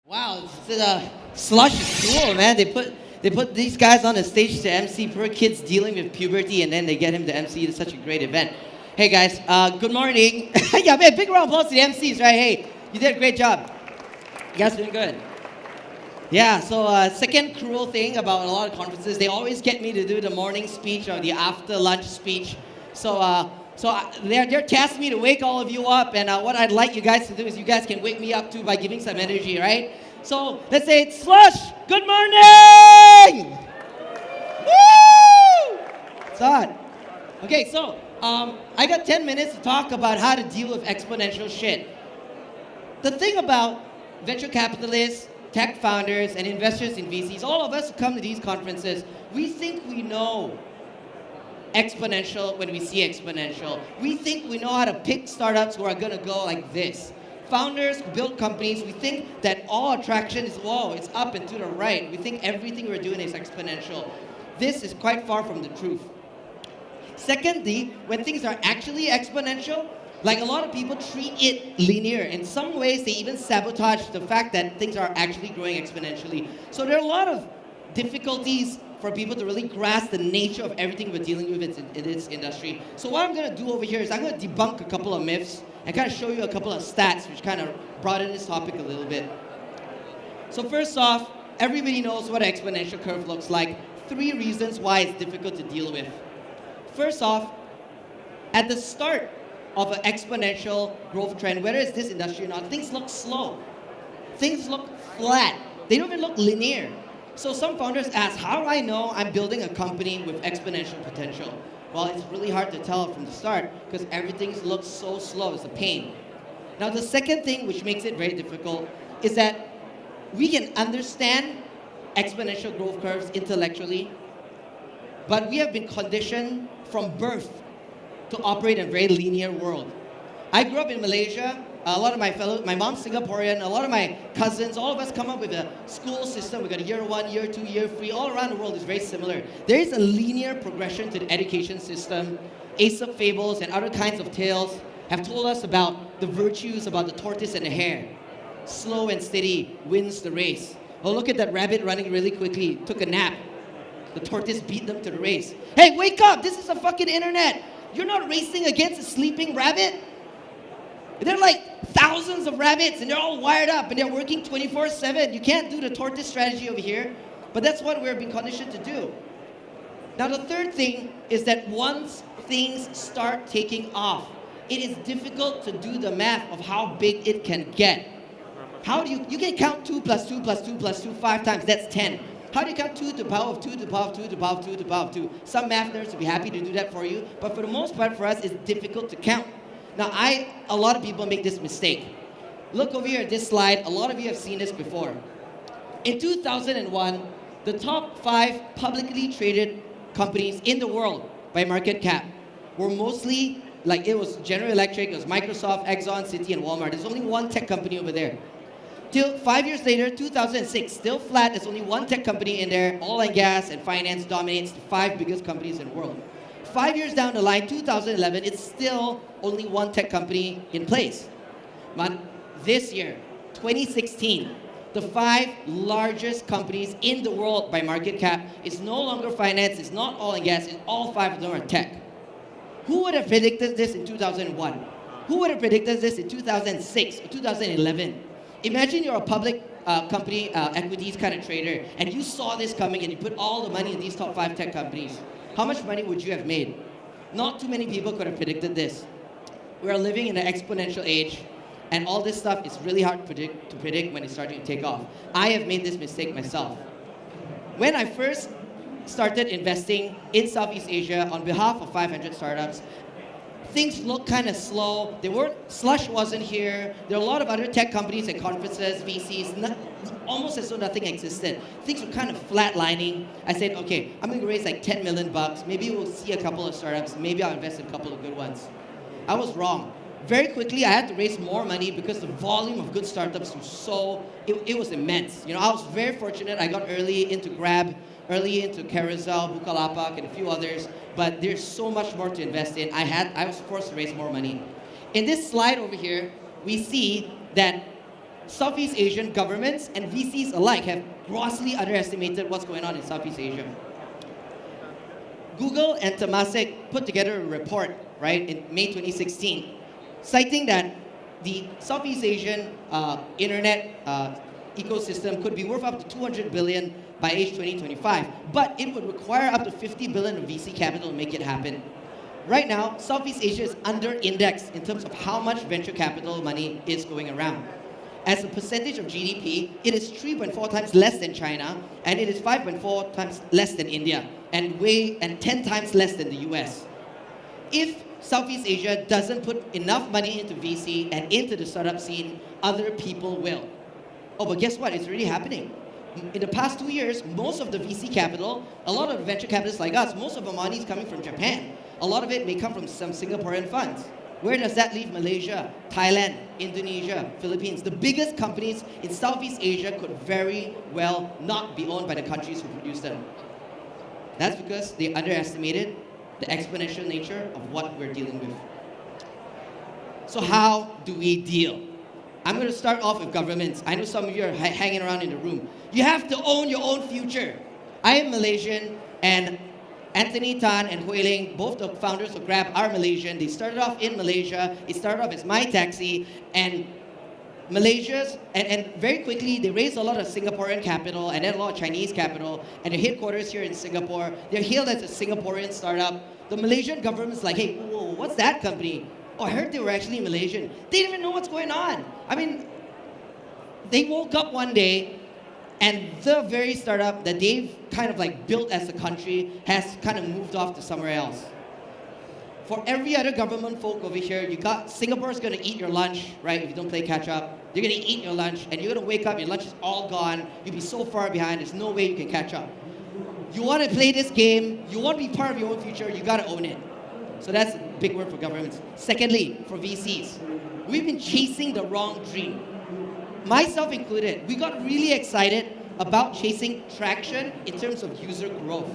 Wow, Slush is cool, man. They put these guys on the stage to MC. Poor kids dealing with puberty, and then they get him to MC. It's such a great event. Hey guys, good morning. Yeah, man, big round of applause to the MCs, right? Hey, you did a great job. You guys doing good. Yeah. So second cruel thing about a lot of conferences, they always get me to do the morning speech or the after lunch speech. So they're tasking me to wake all of you up, and what I'd like you guys to do is you guys can wake me up too by giving some energy, right? So let's say it's Slush. Good morning. Woo! It's on. Okay, so I got 10 minutes to talk about how to deal with exponential shit. The thing about venture capitalists, tech founders, and investors in VCs, all of us who come to these conferences, we think we know exponential when we see exponential. We think we know how to pick startups who are going to go like this. Founders who build companies, we think that all attraction is, whoa, it's up and to the right. We think everything we're doing is exponential. This is quite far from the truth. Secondly, when things are actually exponential, like a lot of people treat it linear. In some ways, they even sabotage the fact that things are actually growing exponentially. So there are a lot of difficulties for people to really grasp the nature of everything we're dealing with in this industry. So what I'm going to do over here is I'm going to debunk a couple of myths and kind of show you a couple of stats which kind of broaden this topic a little bit. So first off, everybody knows what an exponential curve looks like. 3 reasons why it's difficult to deal with. First off, at the start of an exponential growth trend, whether it's this industry or not, things look slow. Things look flat. They don't even look linear. So some founders ask, how do I know I'm building a company with exponential potential? Well, it's really hard to tell from the start because everything looks so slow. It's a pain. Now, the second thing which makes it very difficult is that we can understand exponential growth curves intellectually, but we have been conditioned from birth to operate in a very linear world. I grew up in Malaysia. A lot of my mom's Singaporean, a lot of my cousins, all of us come up with a school system. We got a year 1, year 2, year 3. All around the world is very similar. There is a linear progression to the education system. Aesop fables and other kinds of tales have told us about the virtues about the tortoise and the hare. Slow and steady wins the race. Oh, look at that rabbit running really quickly. Took a nap. The tortoise beat them to the race. Hey, wake up! This is the fucking internet. You're not racing against a sleeping rabbit. There are like thousands of rabbits and they're all wired up and they're working 24/7. You can't do the tortoise strategy over here, but that's what we're being conditioned to do. Now the third thing is that once things start taking off, it is difficult to do the math of how big it can get. How do you can count 2 plus 2 plus 2 plus 2 5 times, that's 10. How do you count 2 to the power of 2 to the power of 2 to the power of 2 to the power of 2? Some math nerds will be happy to do that for you, but for the most part for us it's difficult to count. Now, a lot of people make this mistake. Look over here at this slide. A lot of you have seen this before. In 2001, the top 5 publicly traded companies in the world by market cap were mostly, like it was General Electric, it was Microsoft, Exxon, Citi, and Walmart. There's only one tech company over there. Till 5 years later, 2006, still flat. There's only one tech company in there. Oil and gas and finance dominates the 5 biggest companies in the world. 5 years down the line, 2011, it's still only one tech company in place. But this year, 2016, the 5 largest companies in the world by market cap is no longer finance, it's not oil and gas, it's all 5 of them are tech. Who would have predicted this in 2001? Who would have predicted this in 2006 or 2011? Imagine you're a public company equities kind of trader and you saw this coming and you put all the money in these top 5 tech companies. How much money would you have made? Not too many people could have predicted this. We are living in an exponential age, and all this stuff is really hard to predict when it's starting to take off. I have made this mistake myself. When I first started investing in Southeast Asia on behalf of 500 startups, things looked kind of slow. Slush wasn't here. There were a lot of other tech companies and conferences, VCs, almost as though nothing existed. Things were kind of flatlining. I said, okay, I'm going to raise like 10 million bucks. Maybe we'll see a couple of startups. Maybe I'll invest in a couple of good ones. I was wrong. Very quickly, I had to raise more money because the volume of good startups was it was immense. You know, I was very fortunate. I got early into Grab, early into Carousel, Bukalapak, and a few others. But there's so much more to invest in. I was forced to raise more money. In this slide over here, we see that Southeast Asian governments and VCs alike have grossly underestimated what's going on in Southeast Asia. Google and Temasek put together a report, right, in May 2016, citing that the Southeast Asian internet ecosystem could be worth up to 200 billion by age 2025, but it would require up to 50 billion of VC capital to make it happen. Right now, Southeast Asia is under-indexed in terms of how much venture capital money is going around. As a percentage of GDP, it is 3.4 times less than China, and it is 5.4 times less than India, and 10 times less than the US. If Southeast Asia doesn't put enough money into VC and into the startup scene, other people will. Oh, but guess what? It's already happening. In the past 2 years, most of the VC capital, a lot of venture capitalists like us, most of our money is coming from Japan. A lot of it may come from some Singaporean funds. Where does that leave Malaysia, Thailand, Indonesia, Philippines? The biggest companies in Southeast Asia could very well not be owned by the countries who produce them. That's because they underestimated the exponential nature of what we're dealing with. So how do we deal? I'm going to start off with governments. I know some of you are hanging around in the room. You have to own your own future. I am Malaysian, and Anthony Tan and Hui Ling, both the founders of Grab, are Malaysian. They started off in Malaysia. It started off as My Taxi, and Malaysia's, and very quickly, they raised a lot of Singaporean capital and then a lot of Chinese capital, and their headquarters here in Singapore. They're hailed as a Singaporean startup. The Malaysian government's like, hey, whoa, what's that company? Oh, I heard they were actually Malaysian. They didn't even know what's going on. I mean, they woke up one day, and the very startup that they've kind of like built as a country has kind of moved off to somewhere else. For every other government folk over here, you got Singapore's gonna eat your lunch, right? If you don't play catch up, they're gonna eat your lunch, and you're gonna wake up, your lunch is all gone. You'll be so far behind, there's no way you can catch up. You wanna play this game, you wanna be part of your own future, you gotta own it. So that's a big word for governments. Secondly, for VCs, we've been chasing the wrong dream. Myself included, we got really excited about chasing traction in terms of user growth.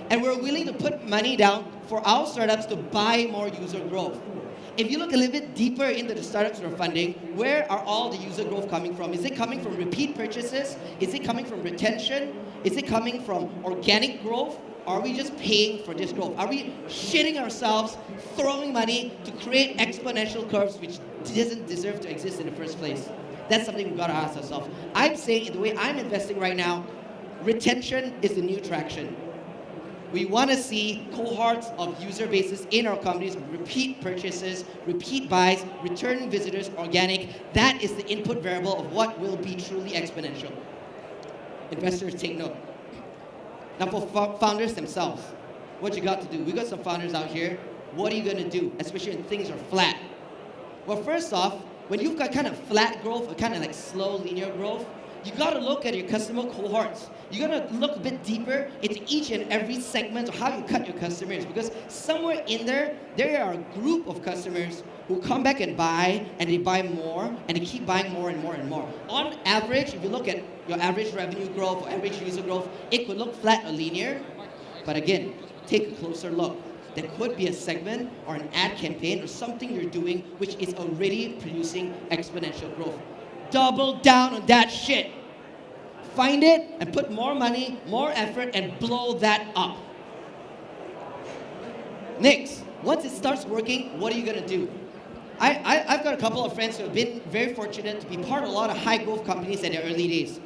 And we're willing to put money down for our startups to buy more user growth. If you look a little bit deeper into the startups we're funding, where are all the user growth coming from? Is it coming from repeat purchases? Is it coming from retention? Is it coming from organic growth? Are we just paying for this growth? Are we shitting ourselves, throwing money to create exponential curves which doesn't deserve to exist in the first place? That's something we've got to ask ourselves. I'm saying, in the way I'm investing right now, retention is the new traction. We want to see cohorts of user bases in our companies, repeat purchases, repeat buys, return visitors, organic. That is the input variable of what will be truly exponential. Investors, take note. Now for founders themselves, what you got to do? We got some founders out here. What are you going to do, especially when things are flat? Well, first off, when you've got kind of flat growth or kind of like slow linear growth, you got to look at your customer cohorts. You got to look a bit deeper into each and every segment of how you cut your customers, because somewhere in there are a group of customers who come back and they buy more, and they keep buying more and more and more. On average, if you look at your average revenue growth or average user growth, it could look flat or linear, but again, take a closer look. There could be a segment or an ad campaign or something you're doing which is already producing exponential growth. Double down on that shit. Find it and put more money, more effort, and blow that up. Next, once it starts working, what are you gonna do? I've got a couple of friends who have been very fortunate to be part of a lot of high growth companies in their early days,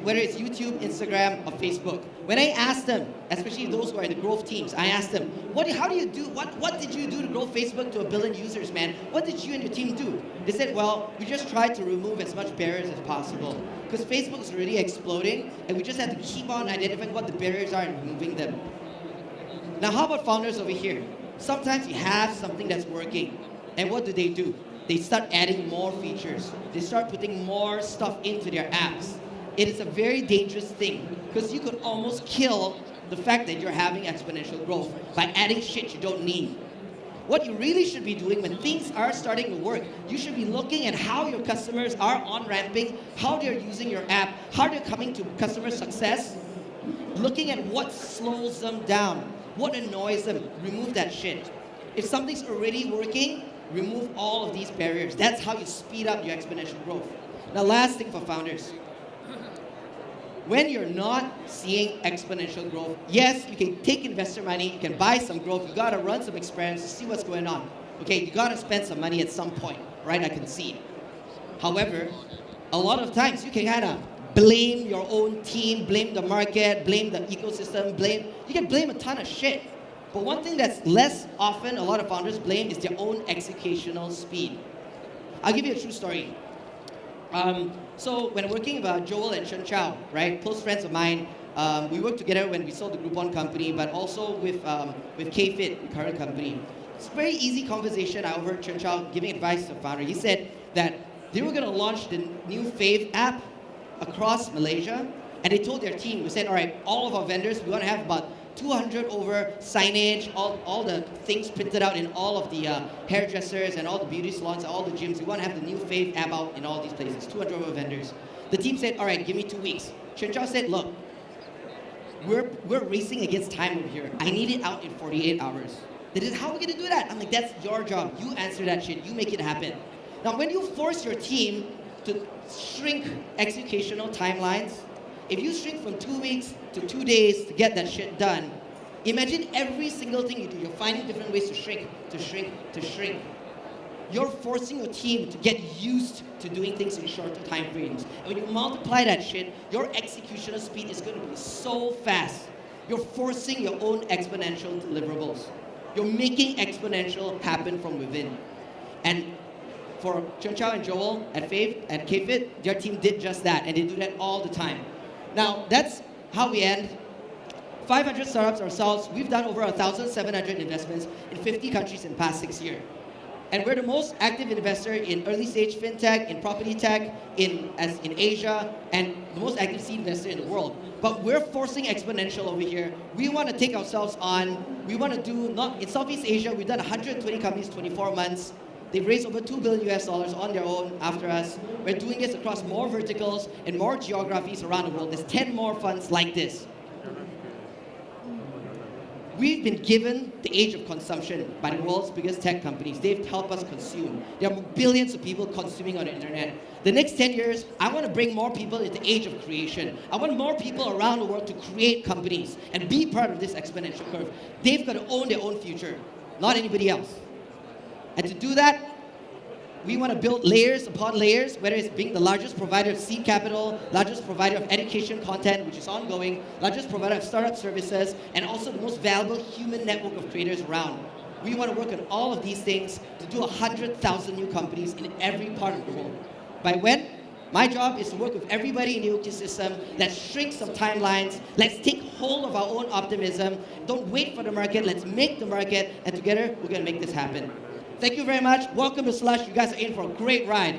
whether it's YouTube, Instagram, or Facebook. When I asked them, especially those who are in the growth teams, I asked them, how do you do, what did you do to grow Facebook to 1 billion users, man? What did you and your team do? They said, well, we just tried to remove as much barriers as possible, because Facebook is already exploding, and we just had to keep on identifying what the barriers are and removing them. Now, how about founders over here? Sometimes you have something that's working, and what do? They start adding more features. They start putting more stuff into their apps. It is a very dangerous thing, because you could almost kill the fact that you're having exponential growth by adding shit you don't need. What you really should be doing when things are starting to work, you should be looking at how your customers are on-ramping, how they're using your app, how they're coming to customer success, looking at what slows them down, what annoys them, remove that shit. If something's already working, remove all of these barriers. That's how you speed up your exponential growth. Now, last thing for founders. When you're not seeing exponential growth, yes, you can take investor money, you can buy some growth, you gotta run some experiments to see what's going on. Okay, you gotta spend some money at some point, right? I can see. However, a lot of times you can kind of blame your own team, blame the market, blame the ecosystem, you can blame a ton of shit. But one thing that's less often a lot of founders blame is their own executional speed. I'll give you a true story. So when working with Joel and Chen Chao, right, close friends of mine, we worked together when we sold the Groupon company, but also with KFit, the current company. It's a very easy conversation. I overheard Chen Chao giving advice to the founder. He said that they were going to launch the new Fave app across Malaysia, and they told their team, we said, all right, all of our vendors, we want to have about 200 over signage, all the things printed out in all of the hairdressers and all the beauty salons, all the gyms. We want to have the new Fave app out in all these places, 200 over vendors. The team said, all right, give me 2 weeks. Chen Chao said, look, we're racing against time over here. I need it out in 48 hours. They said, how are we going to do that? I'm like, that's your job. You answer that shit. You make it happen. Now, when you force your team to shrink executional timelines, if you shrink from 2 weeks to 2 days to get that shit done, imagine every single thing you do. You're finding different ways to shrink, to shrink, to shrink. You're forcing your team to get used to doing things in shorter time frames. And when you multiply that shit, your executional speed is going to be so fast. You're forcing your own exponential deliverables. You're making exponential happen from within. And for Chen Chao and Joel at Fave, at KFit, their team did just that, and they do that all the time. Now, that's how we end. 500 startups ourselves. We've done over 1,700 investments in 50 countries in the past 6 years. And we're the most active investor in early stage fintech, in property tech, in Asia, and the most active seed investor in the world. But we're forcing exponential over here. We want to take ourselves on. We want to do, not in Southeast Asia, we've done 120 companies, 24 months. They've raised over $2 billion US on their own after us. We're doing this across more verticals and more geographies around the world. There's 10 more funds like this. We've been given the age of consumption by the world's biggest tech companies. They've helped us consume. There are billions of people consuming on the internet. The next 10 years, I want to bring more people into the age of creation. I want more people around the world to create companies and be part of this exponential curve. They've got to own their own future, not anybody else. And to do that, we want to build layers upon layers, whether it's being the largest provider of seed capital, largest provider of education content, which is ongoing, largest provider of startup services, and also the most valuable human network of creators around. We want to work on all of these things to do 100,000 new companies in every part of the world. By when? My job is to work with everybody in the ecosystem. Let's shrink some timelines. Let's take hold of our own optimism. Don't wait for the market. Let's make the market. And together, we're going to make this happen. Thank you very much. Welcome to Slush. You guys are in for a great ride.